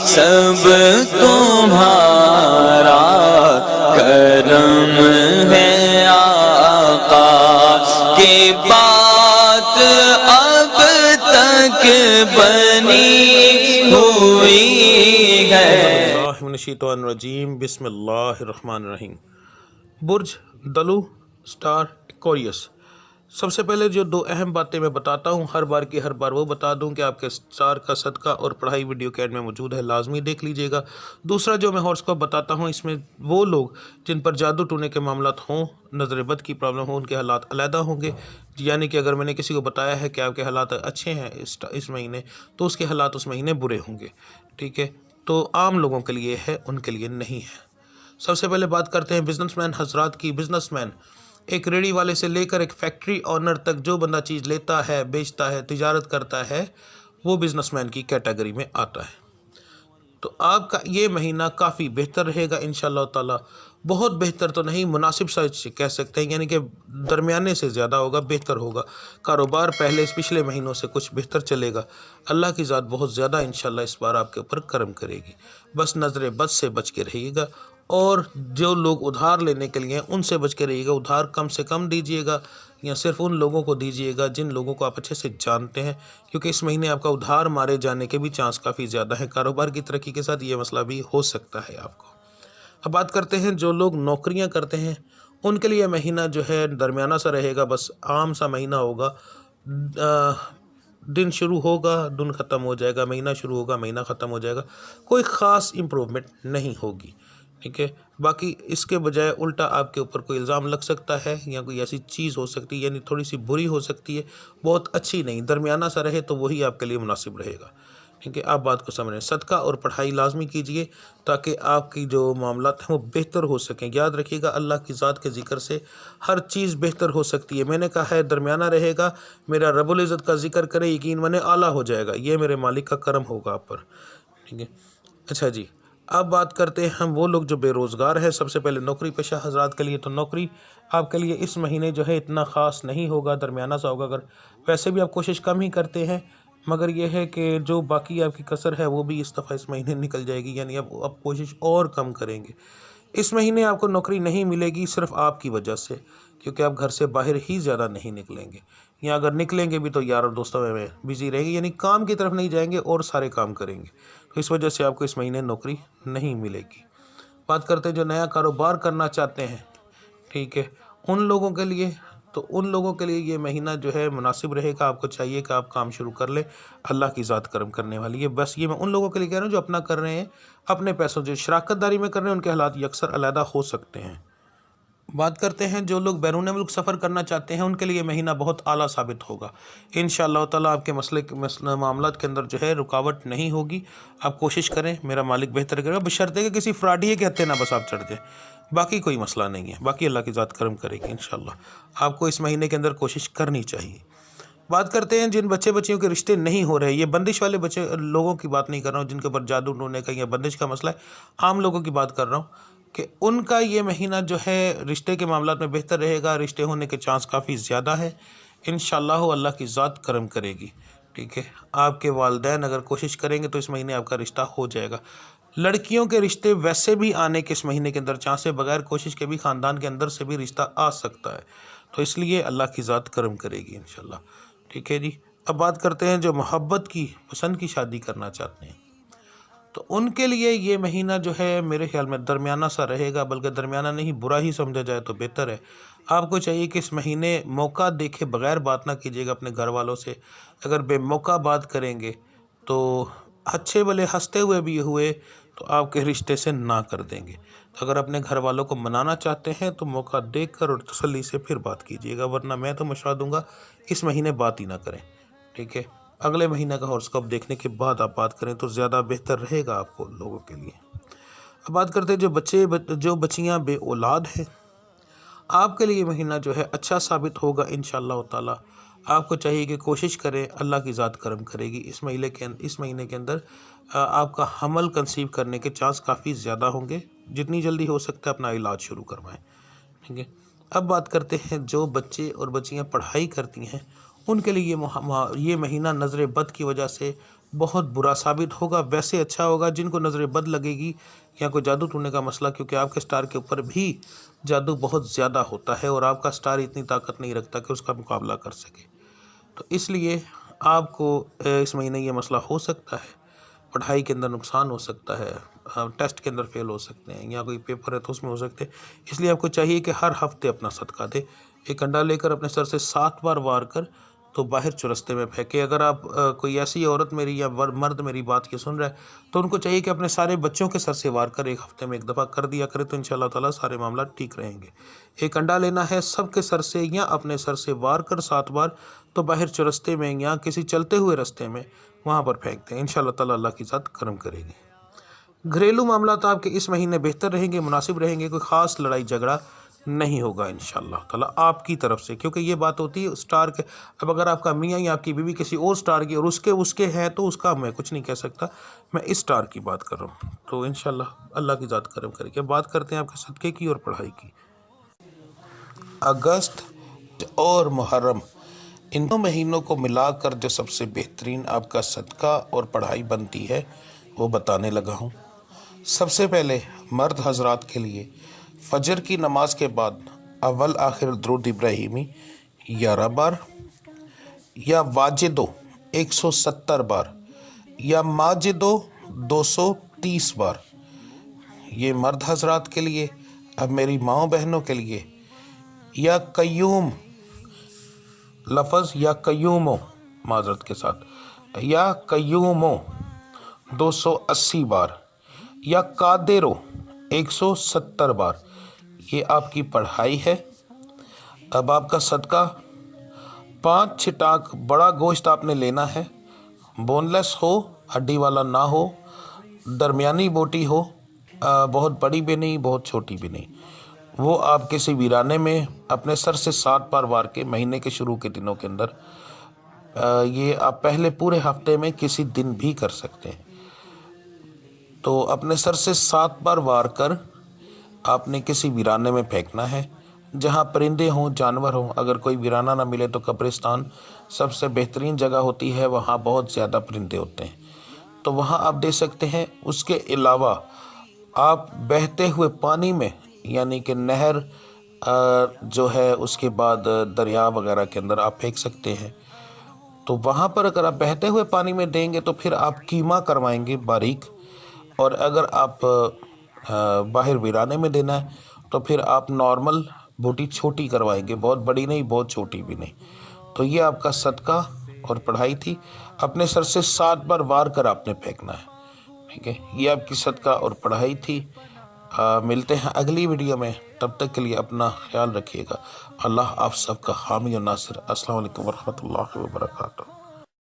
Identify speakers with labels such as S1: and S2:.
S1: सब तुम्हारा करम है आका की बात अब तक बनी हुई है।
S2: रजीम बिस्मिल्लाहिर्रहमानिर्रहीम। बुर्ज, दलु, स्टार, एक्वेरियस। सबसे पहले जो दो अहम बातें मैं बताता हूँ, हर बार की हर बार वो बता दूँ कि आपके स्टार का सदका और पढ़ाई वीडियो कैड में मौजूद है, लाजमी देख लीजिएगा। दूसरा जो मैं हॉरोस्कोप बताता हूँ, इसमें वो लोग जिन पर जादू टूने के मामलात हों, नज़र बद की प्रॉब्लम हो, उनके हालात अलहदा होंगे। यानी कि अगर मैंने किसी को बताया है कि आपके हालात अच्छे हैं इस महीने, तो उसके हालात उस महीने बुरे होंगे। ठीक है, तो आम लोगों के लिए है, उनके लिए नहीं है। सबसे पहले बात करते हैं बिजनेसमैन हजरात की। बिजनेसमैन, एक रेडी वाले से लेकर एक फैक्ट्री ऑनर तक जो बंदा चीज़ लेता है, बेचता है, तिजारत करता है, वो बिजनेसमैन की कैटेगरी में आता है। तो आपका ये महीना काफ़ी बेहतर रहेगा इंशाअल्लाह ताला। बहुत बेहतर तो नहीं, मुनासिब सा कह सकते हैं, यानी कि दरमियाने से ज़्यादा होगा, बेहतर होगा। कारोबार पहले पिछले महीनों से कुछ बेहतर चलेगा। अल्लाह की ज़ात बहुत ज़्यादा इंशाअल्लाह इस बार आपके ऊपर करम करेगी। बस नज़र बद से बच के रहिएगा, और जो लोग उधार लेने के लिए हैं उनसे बच के रहिएगा। उधार कम से कम दीजिएगा, या सिर्फ उन लोगों को दीजिएगा जिन लोगों को आप अच्छे से जानते हैं, क्योंकि इस महीने आपका उधार मारे जाने के भी चांस काफ़ी ज़्यादा है। कारोबार की तरक्की के साथ ये मसला भी हो सकता है आपको। अब बात करते हैं जो लोग नौकरियां करते हैं, उनके लिए महीना जो है दरमियाना सा रहेगा, बस आम सा महीना होगा। दिन शुरू होगा, दिन ख़त्म हो जाएगा, महीना शुरू होगा, महीना ख़त्म हो जाएगा, कोई ख़ास इम्प्रूवमेंट नहीं होगी। ठीक है, बाकी इसके बजाय उल्टा आपके ऊपर कोई इल्ज़ाम लग सकता है, या कोई ऐसी चीज़ हो सकती है, यानी थोड़ी सी बुरी हो सकती है, बहुत अच्छी नहीं, दरमियाना सा रहे तो वही आपके लिए मुनासिब रहेगा। ठीक है, आप बात को समझें। सदका और पढ़ाई लाजमी कीजिए ताकि आपकी जो मामलात हैं वो बेहतर हो सकें। याद रखिएगा, अल्लाह की ज़ात के ज़िक्र से हर चीज़ बेहतर हो सकती है। मैंने कहा है दरमियाना रहेगा, मेरा रब्बुल इज़्ज़त का ज़िक्र करें, यकीन माने आला हो जाएगा। ये मेरे मालिक का करम होगा आप पर। ठीक है, अच्छा जी, अब बात करते हैं हम वो लोग जो बेरोज़गार है। सबसे पहले नौकरी पेशा हजरात के लिए, तो नौकरी आपके लिए इस महीने जो है इतना ख़ास नहीं होगा, दरमियाना सा होगा। अगर वैसे भी आप कोशिश कम ही करते हैं, मगर यह है कि जो बाकी आपकी कसर है वो भी इस दफ़ा इस महीने निकल जाएगी, यानी आप कोशिश और कम करेंगे। इस महीने आपको नौकरी नहीं मिलेगी सिर्फ आपकी वजह से, क्योंकि आप घर से बाहर ही ज़्यादा नहीं निकलेंगे, या अगर निकलेंगे भी तो यार और दोस्तों में बिज़ी रहेंगे, यानी काम की तरफ नहीं जाएंगे और सारे काम करेंगे। तो इस वजह से आपको इस महीने नौकरी नहीं मिलेगी। बात करते हैं जो नया कारोबार करना चाहते हैं, ठीक है, उन लोगों के लिए, तो उन लोगों के लिए ये महीना जो है मुनासिब रहेगा। आपको चाहिए कि आप काम शुरू कर लें, अल्लाह की ज़ात करम करने वाली है। बस ये मैं उन लोगों के लिए कह रहा हूँ जो अपना कर रहे हैं, अपने पैसों जो शराकत दारी में कर रहे हैं, उनके हालात अक्सर अलहदा हो सकते हैं। बात करते हैं जो लोग बैरून मुल्क सफ़र करना चाहते हैं, उनके लिए महीना बहुत आला साबित होगा। इंशाअल्लाह ताला आपके मामलात के अंदर जो है रुकावट नहीं होगी। आप कोशिश करें, मेरा मालिक बेहतर करेगा, बशर्ते कि किसी फ्रॉडी के हत्थे ना बस आप चढ़ जाए, बाकी कोई मसला नहीं है। बाकी अल्लाह की ज़ात करम करेगी इंशाअल्लाह। आपको इस महीने के अंदर कोशिश करनी चाहिए। बात करते हैं जिन बच्चे बच्चियों के रिश्ते नहीं हो रहे, ये बंदिश वाले बच्चे लोगों की बात नहीं कर रहा हूँ जिनके ऊपर जादू टोने का या बंदिश का मसला है, आम लोगों की बात कर रहा हूँ कि उनका ये महीना जो है रिश्ते के मामलात में बेहतर रहेगा। रिश्ते होने के चांस काफ़ी ज़्यादा है इंशाअल्लाह, अल्लाह की ज़ात करम करेगी। ठीक है, आपके वालिदैन अगर कोशिश करेंगे तो इस महीने आपका रिश्ता हो जाएगा। लड़कियों के रिश्ते वैसे भी आने के इस महीने के अंदर चांस है, बगैर कोशिश के भी ख़ानदान के अंदर से भी रिश्ता आ सकता है, तो इसलिए अल्लाह की ज़ात करम करेगी इंशाअल्लाह। ठीक है जी, अब बात करते हैं जो मोहब्बत की, पसंद की शादी करना चाहते हैं, तो उनके लिए ये महीना जो है मेरे ख्याल में दरमियाना सा रहेगा, बल्कि दरमियाना नहीं, बुरा ही समझा जाए तो बेहतर है। आपको चाहिए कि इस महीने मौका देखे बगैर बात ना कीजिएगा अपने घर वालों से। अगर बेमौका बात करेंगे तो अच्छे भले हंसते हुए भी हुए तो आपके रिश्ते से ना कर देंगे। तो अगर अपने घर वालों को मनाना चाहते हैं तो मौका देखकर और तसल्ली से फिर बात कीजिएगा, वरना मैं तो मशवरा दूंगा इस महीने बात ही ना करें। ठीक है, अगले महीने का हॉरोस्कोप देखने के बाद आप बात करें तो ज़्यादा बेहतर रहेगा आपको लोगों के लिए। अब बात करते हैं जो बच्चियां बे औलाद हैं, आपके लिए महीना जो है अच्छा साबित होगा इंशाअल्लाह ताला। आपको चाहिए कि कोशिश करें, अल्लाह की ज़ात करम करेगी। इस महीने के अंदर आपका हमल कंसीव करने के चांस काफ़ी ज़्यादा होंगे। जितनी जल्दी हो सकता है अपना इलाज शुरू करवाएं। ठीक है, अब बात करते हैं जो बच्चे और बच्चियां पढ़ाई करती हैं, उनके लिए ये महीना नज़र बद की वजह से बहुत बुरा साबित होगा। वैसे अच्छा होगा जिनको नज़र बद लगेगी या कोई जादू टूटने का मसला, क्योंकि आपके स्टार के ऊपर भी जादू बहुत ज़्यादा होता है और आपका स्टार इतनी ताकत नहीं रखता कि उसका मुकाबला कर सके। तो इसलिए आपको इस महीने ये मसला हो सकता है, पढ़ाई के अंदर नुकसान हो सकता है, टेस्ट के अंदर फेल हो सकते हैं, या कोई पेपर है तो उसमें हो सकते हैं। इसलिए आपको चाहिए कि हर हफ्ते अपना सदका दे। एक अंडा लेकर अपने सर से 7 बार वार कर तो बाहर चुरस्ते में फेंके। अगर आप कोई ऐसी औरत मेरी या मर्द मेरी बात की सुन रहा है तो उनको चाहिए कि अपने सारे बच्चों के सर से वार कर एक हफ्ते में एक दफ़ा कर दिया करे, तो इंशाअल्लाह ताला सारे मामला ठीक रहेंगे। एक अंडा लेना है, सबके सर से या अपने सर से वार कर 7 बार तो बाहर चुरस्ते में या किसी चलते हुए रास्ते में वहाँ पर फेंक दें। इंशाअल्लाह ताला अल्लाह की ज़ात करम करेगी। घरेलू मामला तो आपके इस महीने बेहतर रहेंगे, मुनासिब रहेंगे, कोई ख़ास लड़ाई झगड़ा नहीं होगा इंशाअल्लाह ताला आपकी तरफ से, क्योंकि ये बात होती है स्टार के। अब अगर आपका मियाँ या आपकी बीवी किसी और स्टार की और उसके हैं तो उसका मैं कुछ नहीं कह सकता, मैं इस स्टार की बात कर रहा हूँ। तो इंशाअल्लाह अल्लाह की ज़ात करम करेगी। अब बात करते हैं आपके सदक़े की और पढ़ाई की। अगस्त और मुहर्रम, इन 2 महीनों को मिलाकर जो सबसे बेहतरीन आपका सदका और पढ़ाई बनती है वो बताने लगा हूँ। सबसे पहले मर्द हजरात के लिए फजर की नमाज के बाद अव्वल आखिर दुरूद इब्राहिमी 11 बार, या वाजिदो 170 बार, या माजिदो 230 बार। ये मर्द हजरात के लिए। अब मेरी माओ बहनों के लिए या कयूम लफ्ज़ या कयूमो माजरत के साथ, या कयूमो 280 बार, या कादेरो 170 बार। ये आपकी पढ़ाई है। अब आपका सदका 5 छिटाक बड़ा गोश्त आपने लेना है, बोनलेस हो, हड्डी वाला ना हो, दरमियानी बोटी हो, बहुत बड़ी भी नहीं बहुत छोटी भी नहीं। वो आप किसी वीराने में अपने सर से 7 बार वार के महीने के शुरू के दिनों के अंदर, ये आप पहले पूरे हफ्ते में किसी दिन भी कर सकते हैं। तो अपने सर से 7 बार वार कर आपने किसी वीराने में फेंकना है जहाँ परिंदे हों, जानवर हों। अगर कोई वीराना ना मिले तो कब्रिस्तान सबसे बेहतरीन जगह होती है, वहाँ बहुत ज़्यादा परिंदे होते हैं, तो वहाँ आप दे सकते हैं। उसके अलावा आप बहते हुए पानी में, यानी कि नहर जो है उसके बाद दरिया वगैरह के अंदर आप फेंक सकते हैं। तो वहाँ पर अगर आप बहते हुए पानी में देंगे तो फिर आप कीमा करवाएंगे बारीक, और अगर आप बाहर वीराने में देना है तो फिर आप नॉर्मल बूटी छोटी करवाएंगे, बहुत बड़ी नहीं बहुत छोटी भी नहीं। तो ये आपका सदका और पढ़ाई थी। अपने सर से 7 बार वार कर आपने फेंकना है, ठीक है। ये आपकी सदका और पढ़ाई थी। मिलते हैं अगली वीडियो में, तब तक के लिए अपना ख्याल रखिएगा। अल्लाह आप सबका हामी और नासिर। अस्सलाम वालेकुम वरहमतुल्लाहि वबरकातुहू।